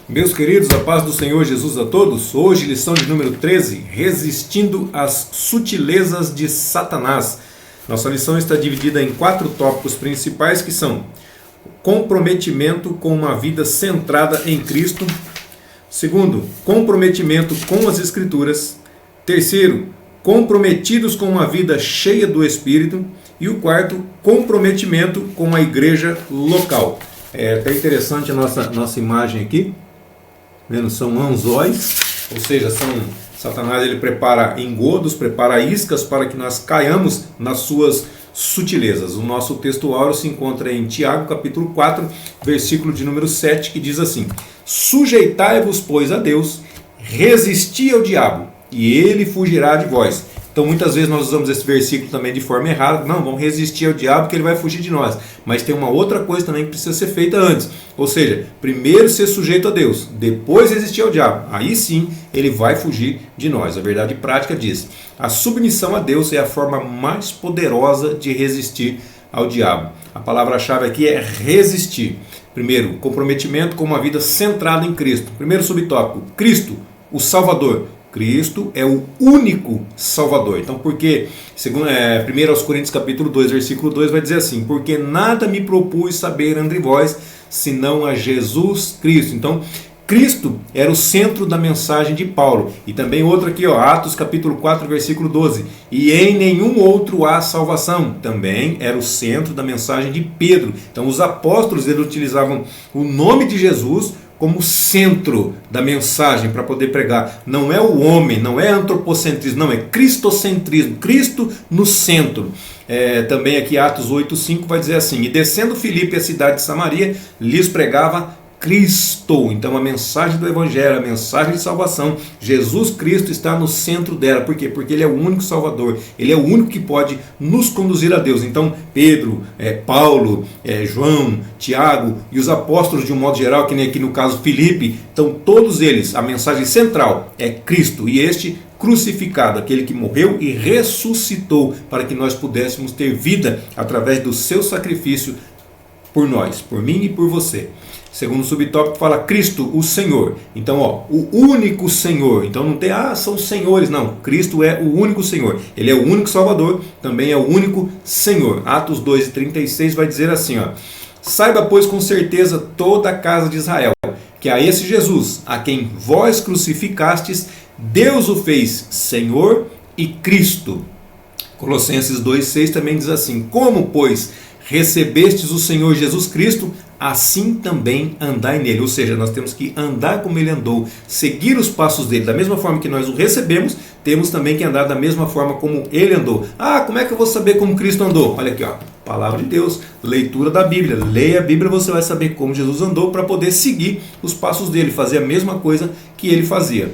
Meus queridos, a paz do Senhor Jesus a todos. Hoje, lição de número 13, resistindo às sutilezas de Satanás. Nossa lição está dividida em 4 tópicos principais, que são comprometimento com uma vida centrada em Cristo. Segundo, comprometimento com as Escrituras. Terceiro, comprometidos com uma vida cheia do Espírito. E o quarto, comprometimento com a igreja local. É até interessante a nossa imagem aqui. Vendo? São anzóis, ou seja, Satanás ele prepara engodos, prepara iscas para que nós caiamos nas suas sutilezas. O nosso texto áureo se encontra em Tiago, capítulo 4, versículo de número 7, que diz assim: sujeitai-vos, pois, a Deus, resisti ao diabo, e ele fugirá de vós. Então muitas vezes nós usamos esse versículo também de forma errada. Não, vamos resistir ao diabo que ele vai fugir de nós. Mas tem uma outra coisa também que precisa ser feita antes. Ou seja, primeiro ser sujeito a Deus, depois resistir ao diabo. Aí sim ele vai fugir de nós. A verdade prática diz: a submissão a Deus é a forma mais poderosa de resistir ao diabo. A palavra-chave aqui é resistir. Primeiro, comprometimento com uma vida centrada em Cristo. Primeiro subtópico, Cristo, o Salvador. Cristo é o único Salvador. Então, porque, segundo 1 Coríntios capítulo 2, versículo 2, vai dizer assim: porque nada me propus saber entre vós, senão a Jesus Cristo. Então, Cristo era o centro da mensagem de Paulo. E também outra aqui, Atos capítulo 4, versículo 12. E em nenhum outro há salvação. Também era o centro da mensagem de Pedro. Então, os apóstolos eles utilizavam o nome de Jesus como centro da mensagem para poder pregar. Não é o homem, não é antropocentrismo, não, é cristocentrismo, Cristo no centro. Também aqui Atos 8:5 vai dizer assim: e descendo Filipe à cidade de Samaria, lhes pregava Cristo. Então a mensagem do Evangelho, a mensagem de salvação, Jesus Cristo está no centro dela. Por quê? Porque Ele é o único Salvador, Ele é o único que pode nos conduzir a Deus. Então Pedro, Paulo, João, Tiago e os apóstolos de um modo geral, que nem aqui no caso Filipe, então todos eles, a mensagem central é Cristo e este crucificado, aquele que morreu e ressuscitou para que nós pudéssemos ter vida através do seu sacrifício por nós, por mim e por você. Segundo subtópico fala Cristo, o Senhor. Então, o único Senhor. Então não tem, são senhores, não. Cristo é o único Senhor. Ele é o único Salvador, também é o único Senhor. Atos 2:36 vai dizer assim: saiba, pois, com certeza toda a casa de Israel, que a esse Jesus, a quem vós crucificastes, Deus o fez Senhor e Cristo. Colossenses 2:6 também diz assim: como, pois, recebestes o Senhor Jesus Cristo, assim também andai nele. Ou seja, nós temos que andar como ele andou, seguir os passos dele. Da mesma forma que nós o recebemos, temos também que andar da mesma forma como ele andou. Como é que eu vou saber como Cristo andou? Olha aqui, palavra de Deus, leitura da Bíblia. Leia a Bíblia, você vai saber como Jesus andou para poder seguir os passos dele, fazer a mesma coisa que ele fazia.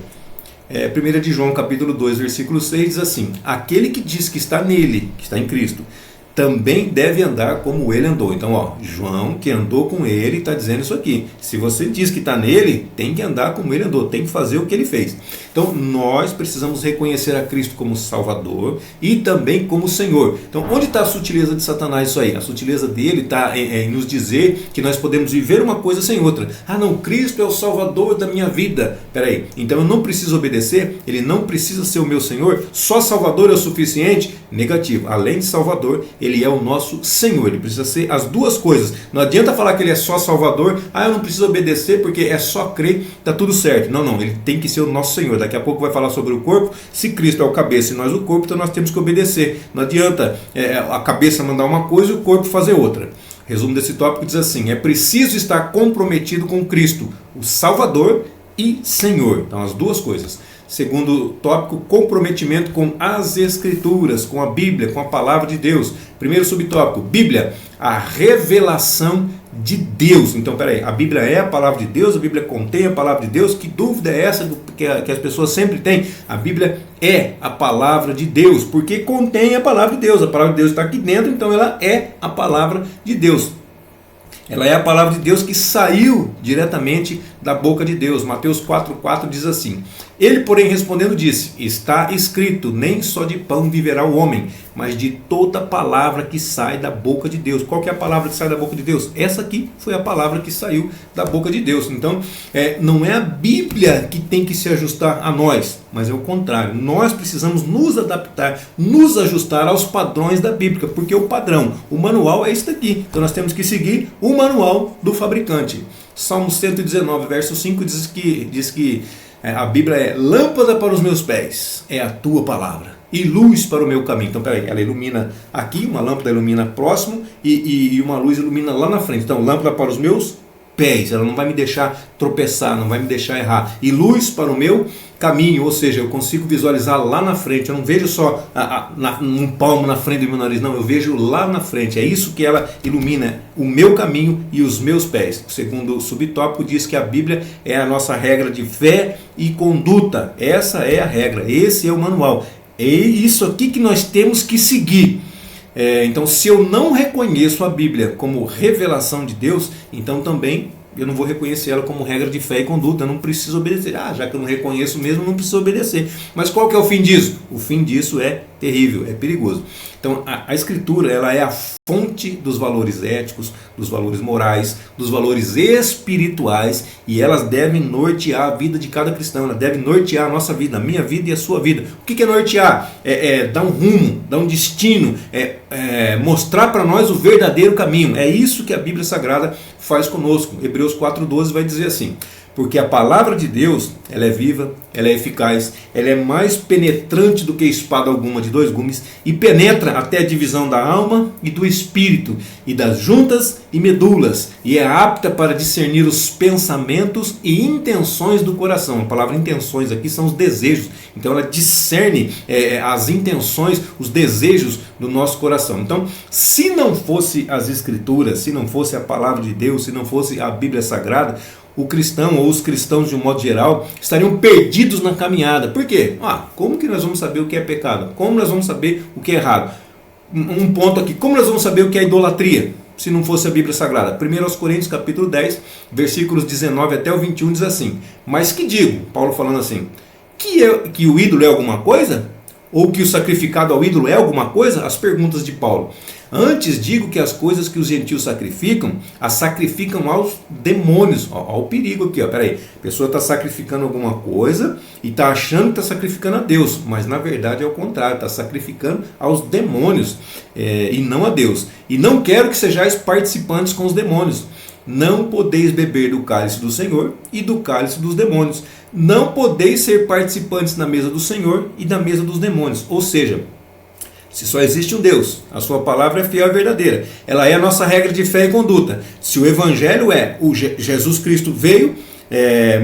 1 de João capítulo 2, versículo 6 diz assim: aquele que diz que está nele, que está em Cristo, também deve andar como ele andou. Então, João, que andou com ele, está dizendo isso aqui. Se você diz que está nele, tem que andar como ele andou, tem que fazer o que ele fez. Então, nós precisamos reconhecer a Cristo como Salvador e também como Senhor. Então, onde está a sutileza de Satanás isso aí? A sutileza dele está em nos dizer que nós podemos viver uma coisa sem outra. Não, Cristo é o Salvador da minha vida. Peraí, então eu não preciso obedecer? Ele não precisa ser o meu Senhor? Só Salvador é o suficiente? Negativo. Além de Salvador, ele é o nosso Senhor. Ele precisa ser as duas coisas. Não adianta falar que ele é só Salvador. Eu não preciso obedecer porque é só crer, está tudo certo. Não, ele tem que ser o nosso Senhor. Daqui a pouco vai falar sobre o corpo. Se Cristo é o cabeça e nós o corpo, então nós temos que obedecer. Não adianta a cabeça mandar uma coisa e o corpo fazer outra. Resumo desse tópico diz assim: é preciso estar comprometido com Cristo, o Salvador e Senhor. Então as duas coisas. Segundo tópico, comprometimento com as Escrituras, com a Bíblia, com a Palavra de Deus. Primeiro subtópico, Bíblia, a revelação de Deus. Então, peraí, a Bíblia é a Palavra de Deus, a Bíblia contém a Palavra de Deus. Que dúvida é essa que as pessoas sempre têm? A Bíblia é a Palavra de Deus, porque contém a Palavra de Deus. A Palavra de Deus está aqui dentro, então ela é a Palavra de Deus. Ela é a palavra de Deus que saiu diretamente da boca de Deus. Mateus 4,4 diz assim: Ele, porém, respondendo, disse: Está escrito, nem só de pão viverá o homem, mas de toda palavra que sai da boca de Deus. Qual que é a palavra que sai da boca de Deus? Essa aqui foi a palavra que saiu da boca de Deus. Então, não é a Bíblia que tem que se ajustar a nós, mas é o contrário. Nós precisamos nos adaptar, nos ajustar aos padrões da Bíblia, porque o padrão, o manual é isso daqui. Então nós temos que seguir o manual do fabricante. Salmo 119, verso 5 diz que a Bíblia é lâmpada para os meus pés, é a tua palavra, e luz para o meu caminho. Então, peraí, ela ilumina aqui, uma lâmpada ilumina próximo e uma luz ilumina lá na frente. Então, lâmpada para os meus pés, ela não vai me deixar tropeçar, não vai me deixar errar. E luz para o meu caminho, ou seja, eu consigo visualizar lá na frente. Eu não vejo só um palmo na frente do meu nariz, não, eu vejo lá na frente. É isso que ela ilumina, o meu caminho e os meus pés. Segundo o subtópico, diz que a Bíblia é a nossa regra de fé e conduta. Essa é a regra, esse é o manual. É isso aqui que nós temos que seguir. Então, se eu não reconheço a Bíblia como revelação de Deus, então também eu não vou reconhecer ela como regra de fé e conduta. Eu não preciso obedecer. Já que eu não reconheço mesmo, não preciso obedecer. Mas qual que é o fim disso? O fim disso é terrível, é perigoso. Então a Escritura, ela é a fonte dos valores éticos, dos valores morais, dos valores espirituais, e elas devem nortear a vida de cada cristão. Ela deve nortear a nossa vida, a minha vida e a sua vida. O que é nortear? Dar um rumo, dar um destino, mostrar para nós o verdadeiro caminho. É isso que a Bíblia Sagrada faz conosco. Hebreus 4,12 vai dizer assim: porque a palavra de Deus, ela é viva, ela é eficaz, ela é mais penetrante do que espada alguma de dois gumes, e penetra até a divisão da alma e do espírito, e das juntas e medulas, e é apta para discernir os pensamentos e intenções do coração. A palavra intenções aqui são os desejos. Então ela discerne as intenções, os desejos do nosso coração. Então, se não fosse as Escrituras, se não fosse a palavra de Deus, se não fosse a Bíblia Sagrada, o cristão ou os cristãos de um modo geral estariam perdidos na caminhada. Por quê? Como que nós vamos saber o que é pecado? Como nós vamos saber o que é errado? Um ponto aqui: como nós vamos saber o que é idolatria, se não fosse a Bíblia Sagrada? 1 Coríntios capítulo 10, versículos 19 até o 21 diz assim: mas que digo, Paulo falando assim, que o ídolo é alguma coisa? Ou que o sacrificado ao ídolo é alguma coisa? As perguntas de Paulo. Antes digo que as coisas que os gentios sacrificam, as sacrificam aos demônios. Olha o perigo aqui, peraí. A pessoa está sacrificando alguma coisa e está achando que está sacrificando a Deus, mas na verdade é o contrário, está sacrificando aos demônios e não a Deus. E não quero que sejais participantes com os demônios. Não podeis beber do cálice do Senhor e do cálice dos demônios. Não podeis ser participantes na mesa do Senhor e da mesa dos demônios. Ou seja, se só existe um Deus, a sua palavra é fiel e verdadeira. Ela é a nossa regra de fé e conduta. Se o Evangelho Jesus Cristo veio,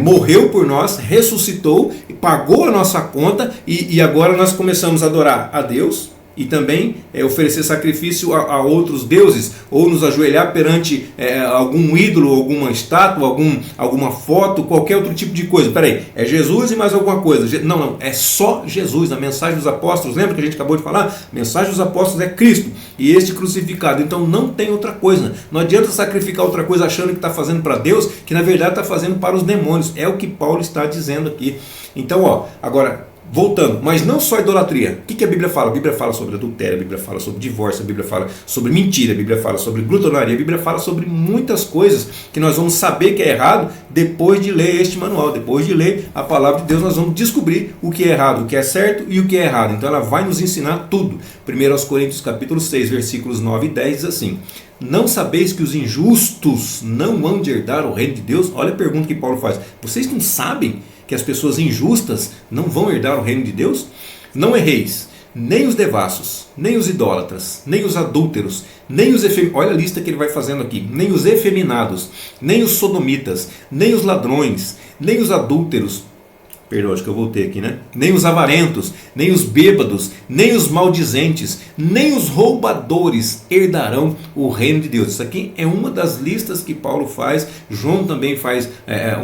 morreu por nós, ressuscitou, pagou a nossa conta e agora nós começamos a adorar a Deus e também oferecer sacrifício a outros deuses, ou nos ajoelhar perante algum ídolo, alguma estátua, alguma foto, qualquer outro tipo de coisa. Peraí, é Jesus e mais alguma coisa? Não, é só Jesus. A mensagem dos apóstolos, lembra que a gente acabou de falar? A mensagem dos apóstolos é Cristo e este crucificado. Então não tem outra coisa. Não adianta sacrificar outra coisa achando que está fazendo para Deus, que na verdade está fazendo para os demônios. É o que Paulo está dizendo aqui. Então, agora, voltando, mas não só idolatria. O que a Bíblia fala? A Bíblia fala sobre adultério, a Bíblia fala sobre divórcio, a Bíblia fala sobre mentira, a Bíblia fala sobre glutonaria, a Bíblia fala sobre muitas coisas que nós vamos saber que é errado depois de ler este manual, depois de ler a palavra de Deus. Nós vamos descobrir o que é errado, o que é certo e o que é errado. Então ela vai nos ensinar tudo. 1 Coríntios capítulo 6, versículos 9 e 10 diz assim: não sabeis que os injustos não hão de herdar o reino de Deus? Olha a pergunta que Paulo faz. Vocês não sabem que as pessoas injustas não vão herdar o reino de Deus? Não erreis, nem os devassos, nem os idólatras, nem os adúlteros, nem os olha a lista que ele vai fazendo aqui, nem os efeminados, nem os sodomitas, nem os ladrões, nem os adúlteros, perdão, acho que eu voltei aqui, né? Nem os avarentos, nem os bêbados, nem os maldizentes, nem os roubadores herdarão o reino de Deus. Isso aqui é uma das listas que Paulo faz. João também faz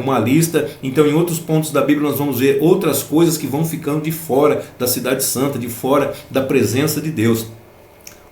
uma lista. Então, em outros pontos da Bíblia nós vamos ver outras coisas que vão ficando de fora da cidade santa, de fora da presença de Deus.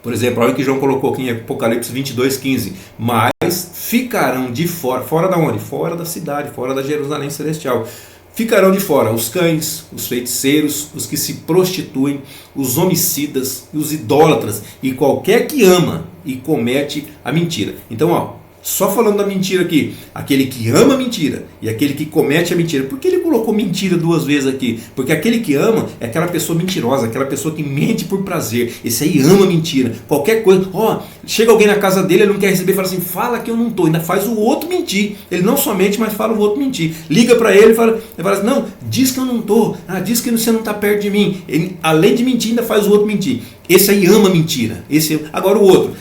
Por exemplo, olha o que João colocou aqui em Apocalipse 22:15. Mas ficarão de fora. Fora da onde? Fora da cidade, fora da Jerusalém celestial. Ficarão de fora os cães, os feiticeiros, os que se prostituem, os homicidas, os idólatras e qualquer que ama e comete a mentira. Então, só falando da mentira aqui, aquele que ama a mentira e aquele que comete a mentira. Por que ele colocou mentira duas vezes aqui? Porque aquele que ama é aquela pessoa mentirosa, aquela pessoa que mente por prazer. Esse aí ama mentira. Qualquer coisa, chega alguém na casa dele, ele não quer receber, fala assim, fala que eu não estou, ainda faz o outro mentir. Ele não só mente, mas fala o outro mentir. Liga para ele e fala assim, não, diz que eu não estou, diz que você não está perto de mim. Ele, além de mentir, ainda faz o outro mentir. Esse aí ama mentira. Agora o outro,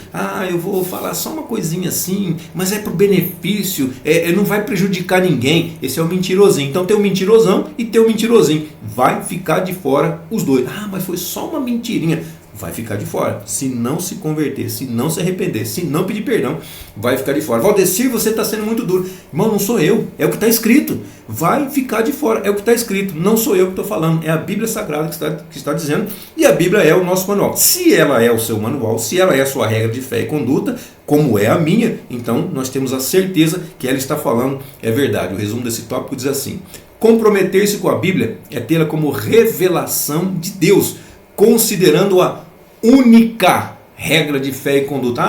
eu vou falar só uma coisinha assim, mas é para o benefício, não vai prejudicar ninguém. Esse é o mentirosinho. Então tem o mentirosão e tem o mentirosinho. Vai ficar de fora os dois. Mas foi só uma mentirinha. Vai ficar de fora. Se não se converter, se não se arrepender, se não pedir perdão, vai ficar de fora. Valdecir, você está sendo muito duro. Irmão, não sou eu, é o que está escrito. Vai ficar de fora, é o que está escrito. Não sou eu que estou falando, é a Bíblia Sagrada que está dizendo. E a Bíblia é o nosso manual. Se ela é o seu manual, se ela é a sua regra de fé e conduta, como é a minha, então nós temos a certeza que ela está falando é verdade. O resumo desse tópico diz assim: comprometer-se com a Bíblia é tê-la como revelação de Deus, considerando-a única regra de fé e conduta.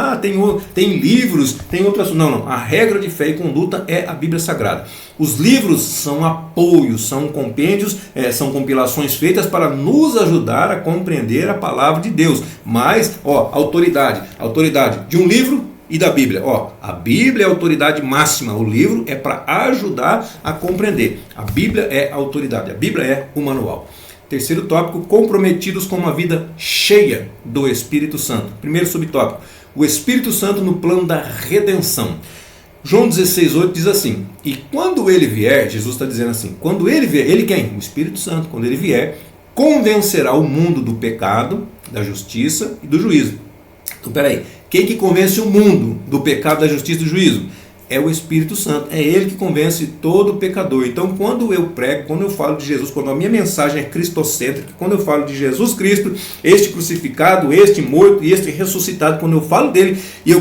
Tem livros, tem outras. Não. A regra de fé e conduta é a Bíblia Sagrada. Os livros são apoios, são compêndios, são compilações feitas para nos ajudar a compreender a palavra de Deus. Mas, autoridade de um livro e da Bíblia. A Bíblia é a autoridade máxima, o livro é para ajudar a compreender. A Bíblia é a autoridade, a Bíblia é o manual. Terceiro tópico, comprometidos com uma vida cheia do Espírito Santo. Primeiro subtópico, o Espírito Santo no plano da redenção. João 16:8 diz assim: e quando ele vier, Jesus está dizendo assim, quando ele vier, ele quem? O Espírito Santo, quando ele vier, convencerá o mundo do pecado, da justiça e do juízo. Então, peraí, quem que convence o mundo do pecado, da justiça e do juízo? É o Espírito Santo, é Ele que convence todo pecador. Então, quando eu prego, quando eu falo de Jesus, quando a minha mensagem é cristocêntrica, quando eu falo de Jesus Cristo, este crucificado, este morto e este ressuscitado, quando eu falo dele, e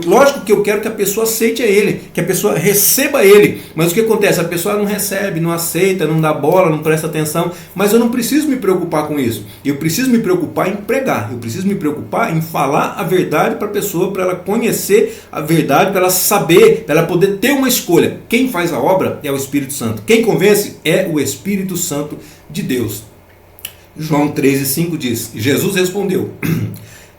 lógico que eu quero que a pessoa aceite a Ele, que a pessoa receba Ele, mas o que acontece? A pessoa não recebe, não aceita, não dá bola, não presta atenção, mas eu não preciso me preocupar com isso. Eu preciso me preocupar em pregar, eu preciso me preocupar em falar a verdade para a pessoa, para ela conhecer a verdade, para ela saber, para ela poder ter uma escolha. Quem faz a obra é o Espírito Santo. Quem convence é o Espírito Santo de Deus. João 13:5 diz: Jesus respondeu: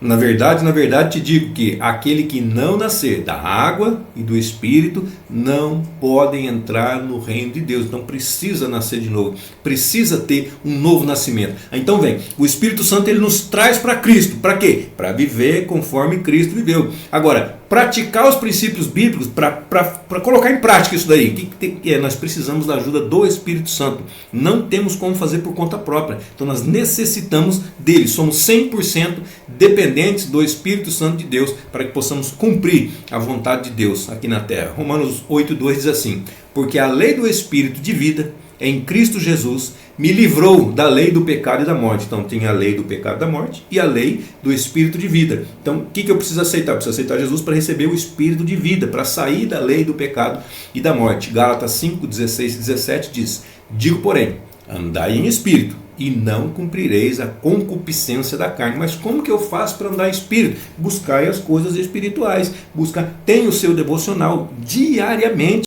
na verdade te digo que aquele que não nascer da água e do Espírito não podem entrar no reino de Deus. Então precisa nascer de novo, precisa ter um novo nascimento. Então o Espírito Santo ele nos traz para Cristo. Para quê? Para viver conforme Cristo viveu. Agora, praticar os princípios bíblicos, para colocar em prática isso daí, nós precisamos da ajuda do Espírito Santo. Não temos como fazer por conta própria. Então nós necessitamos dele. Somos 100% dependentes do Espírito Santo de Deus para que possamos cumprir a vontade de Deus aqui na terra. Romanos 8:2 diz assim: porque a lei do Espírito de vida em Cristo Jesus me livrou da lei do pecado e da morte. Então tem a lei do pecado e da morte e a lei do Espírito de vida. Então o que eu preciso aceitar? Eu preciso aceitar Jesus para receber o Espírito de vida, para sair da lei do pecado e da morte. Gálatas 5:16 e 17 diz: digo porém, andai em Espírito e não cumprireis a concupiscência da carne. Mas como que eu faço para andar em Espírito? Buscai as coisas espirituais. Tenha o seu devocional diariamente.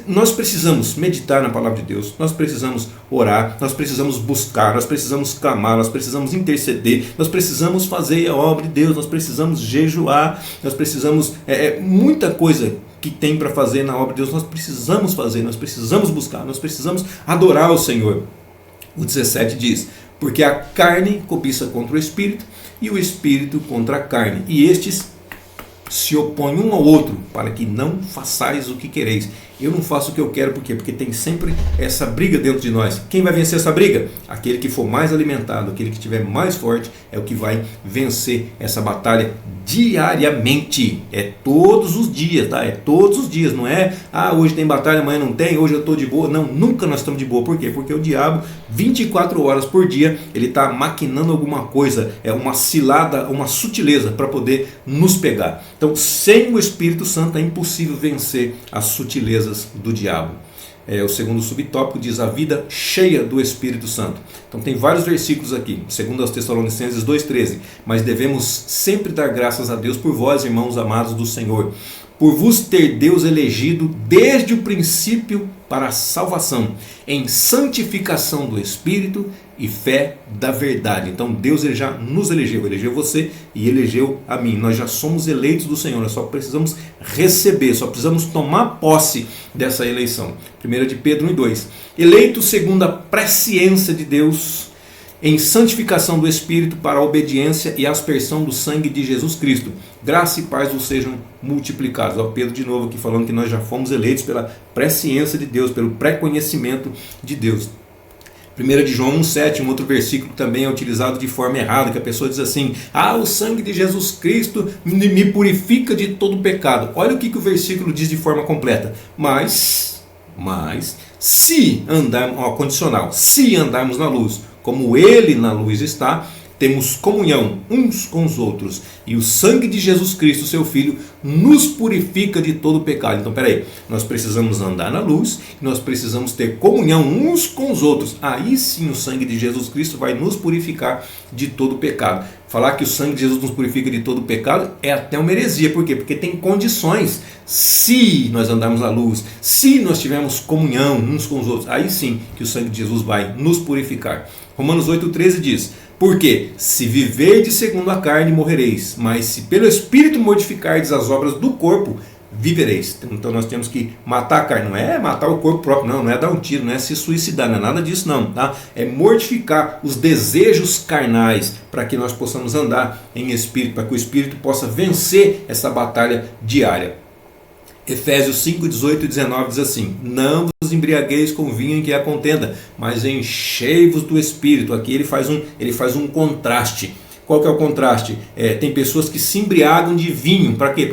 Nós precisamos meditar na palavra de Deus, nós precisamos orar, nós precisamos buscar, nós precisamos clamar, nós precisamos interceder, nós precisamos fazer a obra de Deus, nós precisamos jejuar, nós precisamos muita coisa que tem para fazer na obra de Deus, nós precisamos fazer, nós precisamos buscar, nós precisamos adorar o Senhor. O 17 diz: porque a carne cobiça contra o Espírito e o Espírito contra a carne, e estes se opõem um ao outro, para que não façais o que quereis. eu não faço o que eu quero, por quê? Porque tem sempre essa briga dentro de nós. Quem vai vencer essa briga? Aquele que for mais alimentado, aquele que estiver mais forte, é o que vai vencer essa batalha diariamente. É todos os dias, tá? É todos os dias, não é, hoje tem batalha, amanhã não tem, hoje eu estou de boa. Não, nunca nós estamos de boa. Por quê? Porque o diabo, 24 horas por dia, ele está maquinando alguma coisa, é uma cilada, uma sutileza para poder nos pegar. Então, sem o Espírito Santo é impossível vencer as sutilezas do diabo. O segundo subtópico diz a vida cheia do Espírito Santo. Então tem vários versículos aqui, segundo aos Tessalonicenses 2,13. Mas devemos sempre dar graças a Deus por vós, irmãos amados do Senhor, por vos ter Deus elegido desde o princípio para a salvação, em santificação do Espírito e fé da verdade. Então Deus, ele já nos elegeu você e elegeu a mim. Nós já somos eleitos do Senhor, nós só precisamos receber, só precisamos tomar posse dessa eleição. 1 de Pedro 1,2. Eleito segundo a presciência de Deus, em santificação do Espírito para a obediência e aspersão do sangue de Jesus Cristo. Graça e paz vos sejam multiplicados. Ó, Pedro de novo aqui falando que nós já fomos eleitos pela presciência de Deus, pelo pré-conhecimento de Deus. 1 de João 1,7, um outro versículo que também é utilizado de forma errada, que a pessoa diz assim: o sangue de Jesus Cristo me purifica de todo pecado. Olha o que o versículo diz de forma completa. Mas se andarmos, condicional, se andarmos na luz, como Ele na luz está, temos comunhão uns com os outros, e o sangue de Jesus Cristo, seu Filho, nos purifica de todo pecado. Então, peraí, nós precisamos andar na luz, nós precisamos ter comunhão uns com os outros. Aí sim o sangue de Jesus Cristo vai nos purificar de todo pecado. Falar que o sangue de Jesus nos purifica de todo pecado é até uma heresia. Por quê? Porque tem condições. Se nós andarmos na luz, se nós tivermos comunhão uns com os outros, aí sim que o sangue de Jesus vai nos purificar. Romanos 8,13 diz: porque se viverdes segundo a carne, morrereis, mas se pelo Espírito mortificardes as obras do corpo, vivereis. Então nós temos que matar a carne, não é matar o corpo próprio, não é dar um tiro, não é se suicidar, não é nada disso não, tá? É mortificar os desejos carnais, para que nós possamos andar em Espírito, para que o Espírito possa vencer essa batalha diária. Efésios 5, 18 e 19 diz assim: não vos embriagueis com vinho em que há contenda, mas enchei-vos do Espírito. Aqui ele faz um contraste. Qual que é o contraste? Tem pessoas que se embriagam de vinho, para quê?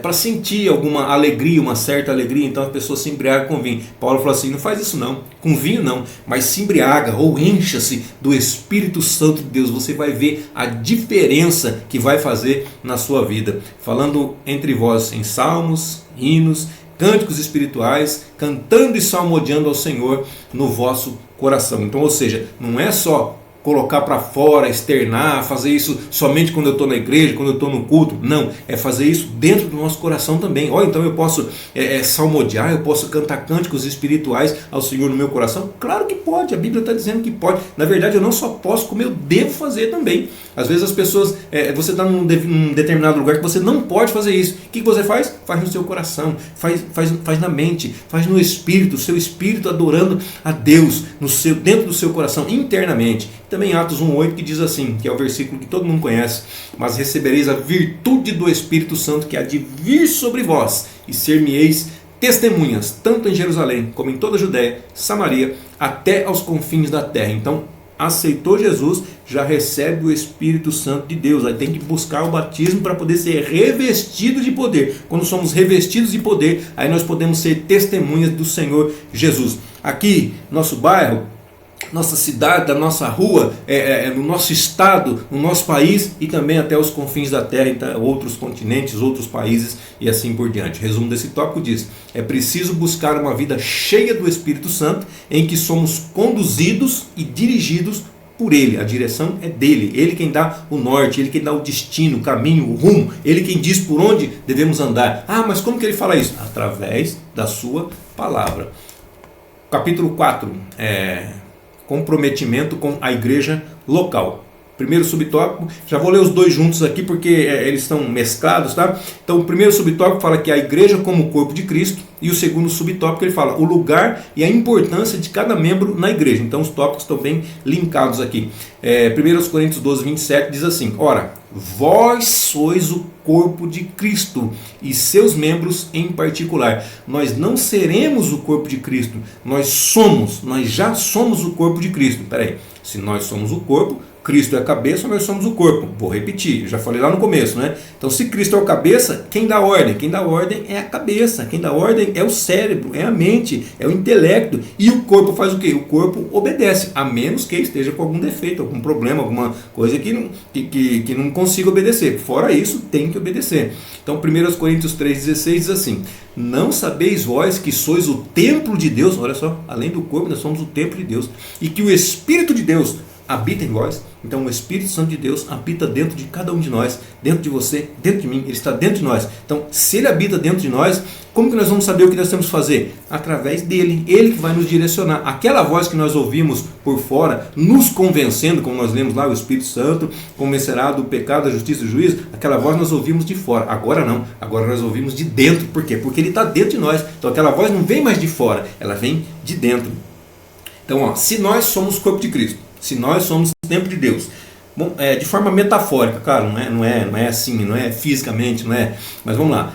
Para sentir alguma alegria, uma certa alegria. Então a pessoa se embriaga com vinho. Paulo falou assim: não faz isso não, com vinho não, mas se embriaga ou encha-se do Espírito Santo de Deus. Você vai ver a diferença que vai fazer na sua vida. Falando entre vós em salmos, hinos, cânticos espirituais, cantando e salmodiando ao Senhor no vosso coração. Então, ou seja, não é só colocar para fora, externar, fazer isso somente quando eu estou na igreja, quando eu estou no culto. Não, é fazer isso dentro do nosso coração também. Então eu posso salmodiar, eu posso cantar cânticos espirituais ao Senhor no meu coração? Claro que pode, a Bíblia está dizendo que pode. Na verdade eu não só posso, como eu devo fazer também. Às vezes as pessoas, você está num determinado lugar que você não pode fazer isso. O que você faz? Faz no seu coração, faz na mente, faz no espírito, o seu espírito adorando a Deus dentro do seu coração, internamente. Também Atos 1,8 que diz assim, que é o versículo que todo mundo conhece: mas recebereis a virtude do Espírito Santo que há de vir sobre vós, e ser-me-eis testemunhas, tanto em Jerusalém como em toda a Judéia, Samaria, até aos confins da terra. Então, aceitou Jesus, já recebe o Espírito Santo de Deus. Aí tem que buscar o batismo para poder ser revestido de poder. Quando somos revestidos de poder, aí nós podemos ser testemunhas do Senhor Jesus. Aqui, nosso bairro, nossa cidade, da nossa rua, no nosso estado, no nosso país e também até os confins da terra, então, outros continentes, outros países e assim por diante. Resumo desse tópico diz: é preciso buscar uma vida cheia do Espírito Santo, em que somos conduzidos e dirigidos por Ele. A direção é dele, Ele quem dá o norte, Ele quem dá o destino, o caminho, o rumo, Ele quem diz por onde devemos andar. Mas como que Ele fala isso? Através da sua palavra. Capítulo 4, comprometimento com a igreja local. Primeiro subtópico, já vou ler os dois juntos aqui porque eles estão mesclados, tá? Então o primeiro subtópico fala que a igreja como corpo de Cristo, e o segundo subtópico ele fala o lugar e a importância de cada membro na igreja. Então os tópicos estão bem linkados aqui. 1 Coríntios 12, 27 diz assim: ora, vós sois o corpo de Cristo e seus membros em particular. Nós não seremos o corpo de Cristo, nós já somos o corpo de Cristo. Peraí, se nós somos o corpo, Cristo é a cabeça, nós somos o corpo. Vou repetir, eu já falei lá no começo, né? Então, se Cristo é o cabeça, quem dá ordem? Quem dá ordem é a cabeça, quem dá ordem é o cérebro, é a mente, é o intelecto. E o corpo faz o quê? O corpo obedece, a menos que esteja com algum defeito, algum problema, alguma coisa que não consiga obedecer. Fora isso, tem que obedecer. Então, 1 Coríntios 3,16 diz assim: não sabeis vós que sois o templo de Deus, olha só, além do corpo, nós somos o templo de Deus, e que o Espírito de Deus habita em vós. Então o Espírito Santo de Deus habita dentro de cada um de nós, dentro de você, dentro de mim, ele está dentro de nós. Então, se ele habita dentro de nós, como que nós vamos saber o que nós temos que fazer? Através dele, ele que vai nos direcionar. Aquela voz que nós ouvimos por fora, nos convencendo, como nós lemos lá, o Espírito Santo convencerá do pecado, da justiça e do juízo, aquela voz nós ouvimos de fora. Agora não, agora nós ouvimos de dentro. Por quê? Porque ele está dentro de nós. Então aquela voz não vem mais de fora, ela vem de dentro. Então, se nós somos o corpo de Cristo, se nós somos o templo de Deus, bom, de forma metafórica, claro, não é assim, não é fisicamente, não é, mas vamos lá,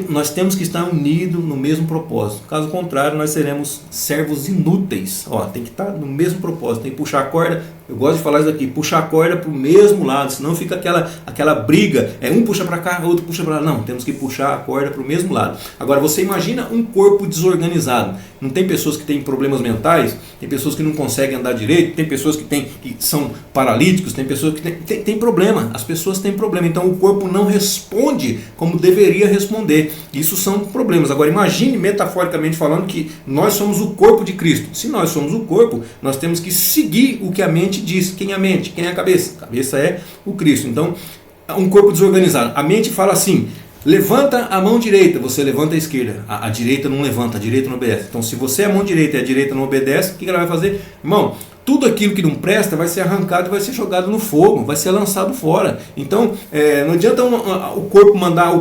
nós temos que estar unidos no mesmo propósito. Caso contrário, nós seremos servos inúteis. Tem que estar no mesmo propósito, tem que puxar a corda. Eu gosto de falar isso aqui, puxar a corda para o mesmo lado, senão fica aquela briga, um puxa para cá, outro puxa para lá. Não, temos que puxar a corda para o mesmo lado. Agora, você imagina um corpo desorganizado. Não tem pessoas que têm problemas mentais, tem pessoas que não conseguem andar direito, tem pessoas que são paralíticos, tem pessoas que têm problema, as pessoas têm problema, então o corpo não responde como deveria responder. Isso são problemas. Agora, imagine metaforicamente falando que nós somos o corpo de Cristo. Se nós somos o corpo, nós temos que seguir o que a mente diz. Quem é a mente? Quem é a cabeça? A cabeça é o Cristo. Então, um corpo desorganizado. A mente fala assim: levanta a mão direita, você levanta a esquerda. A direita não levanta, a direita não obedece. Então, se você é a mão direita e a direita não obedece, o que ela vai fazer? Irmão, tudo aquilo que não presta vai ser arrancado e vai ser jogado no fogo, vai ser lançado fora. Então, não adianta o corpo mandar,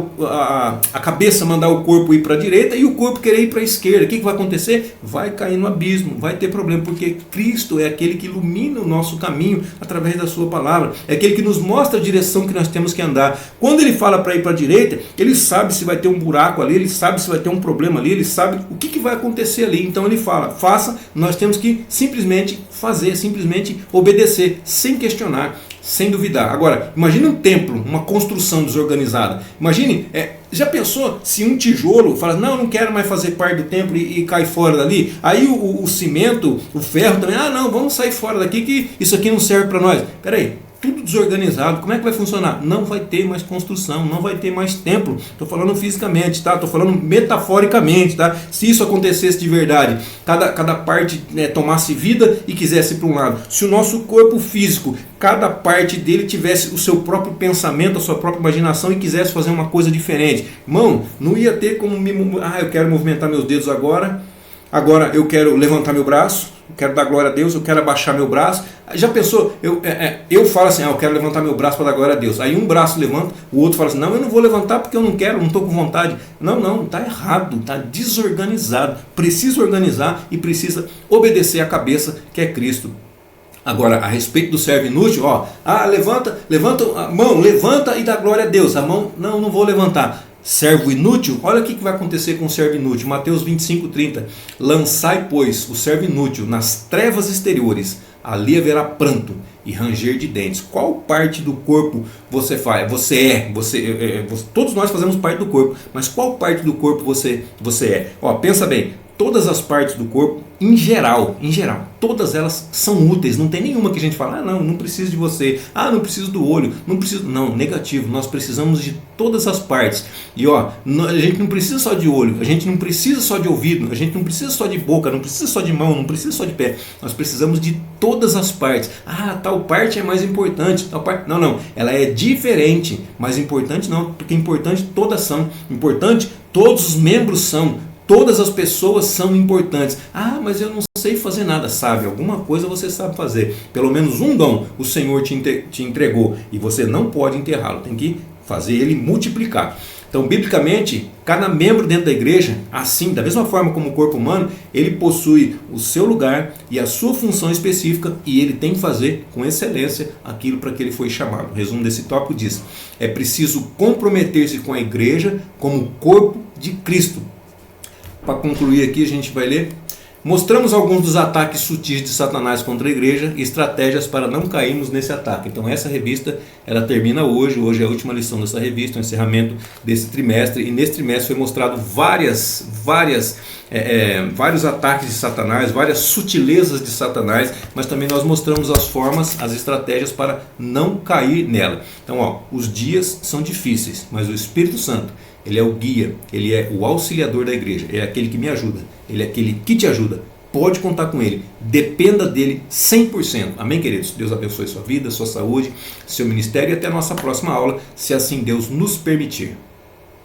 a cabeça mandar o corpo ir para a direita e o corpo querer ir para a esquerda. O que vai acontecer? Vai cair no abismo, vai ter problema, porque Cristo é aquele que ilumina o nosso caminho através da sua palavra. É aquele que nos mostra a direção que nós temos que andar. Quando ele fala para ir para a direita, ele sabe se vai ter um buraco ali, ele sabe se vai ter um problema ali, ele sabe o que vai acontecer ali. Então ele fala, faça, nós temos que simplesmente fazer, simplesmente obedecer, sem questionar, sem duvidar. Agora, imagine um templo, uma construção desorganizada. Imagine, já pensou se um tijolo fala, não quero mais fazer parte do templo e cai fora dali? Aí o cimento, o ferro também, não, vamos sair fora daqui que isso aqui não serve para nós. Peraí, tudo desorganizado, como é que vai funcionar? Não vai ter mais construção, não vai ter mais templo. Estou falando fisicamente, tá? Estou falando metaforicamente, tá? Se isso acontecesse de verdade, cada parte tomasse vida e quisesse ir para um lado. Se o nosso corpo físico, cada parte dele tivesse o seu próprio pensamento, a sua própria imaginação e quisesse fazer uma coisa diferente, irmão, não ia ter como eu quero movimentar meus dedos agora eu quero levantar meu braço, eu quero dar glória a Deus, eu quero abaixar meu braço. Já pensou? Eu falo assim, eu quero levantar meu braço para dar glória a Deus. Aí um braço levanta, o outro fala assim, não, eu não vou levantar porque eu não quero, não estou com vontade. Não, está errado, está desorganizado. Precisa organizar e precisa obedecer à cabeça que é Cristo. Agora, a respeito do servo inútil, levanta a mão, levanta e dá glória a Deus. A mão, não vou levantar. Servo inútil, olha o que vai acontecer com o servo inútil. Mateus 25:30. Lançai, pois, o servo inútil nas trevas exteriores, ali haverá pranto e ranger de dentes. Qual parte do corpo você faz? Todos nós fazemos parte do corpo, mas qual parte do corpo você é? Pensa bem, todas as partes do corpo, em geral, todas elas são úteis. Não tem nenhuma que a gente fala, não preciso de você, não preciso do olho, não preciso. Não, negativo, nós precisamos de todas as partes. E a gente não precisa só de olho, a gente não precisa só de ouvido, a gente não precisa só de boca, não precisa só de mão, não precisa só de pé. Nós precisamos de todas as partes. Tal parte é mais importante, tal parte. Não, ela é diferente, mas importante não, porque importante todas são. Importante, todos os membros são. Todas as pessoas são importantes. Mas eu não sei fazer nada. Sabe, alguma coisa você sabe fazer. Pelo menos um dom o Senhor te entregou. E você não pode enterrá-lo. Tem que fazer ele multiplicar. Então, biblicamente, cada membro dentro da igreja, assim, da mesma forma como o corpo humano, ele possui o seu lugar e a sua função específica, e ele tem que fazer com excelência aquilo para que ele foi chamado. O resumo desse tópico diz: é preciso comprometer-se com a igreja como corpo de Cristo. Para concluir aqui, a gente vai ler: mostramos alguns dos ataques sutis de Satanás contra a igreja e estratégias para não cairmos nesse ataque. Então essa revista, ela termina hoje é a última lição dessa revista, o encerramento desse trimestre, e nesse trimestre foi mostrado vários ataques de Satanás, várias sutilezas de Satanás, mas também nós mostramos as formas, as estratégias para não cair nela. Então os dias são difíceis, mas o Espírito Santo, ele é o guia, ele é o auxiliador da igreja, ele é aquele que me ajuda, ele é aquele que te ajuda. Pode contar com ele, dependa dele 100%. Amém, queridos? Deus abençoe sua vida, sua saúde, seu ministério, e até a nossa próxima aula, se assim Deus nos permitir.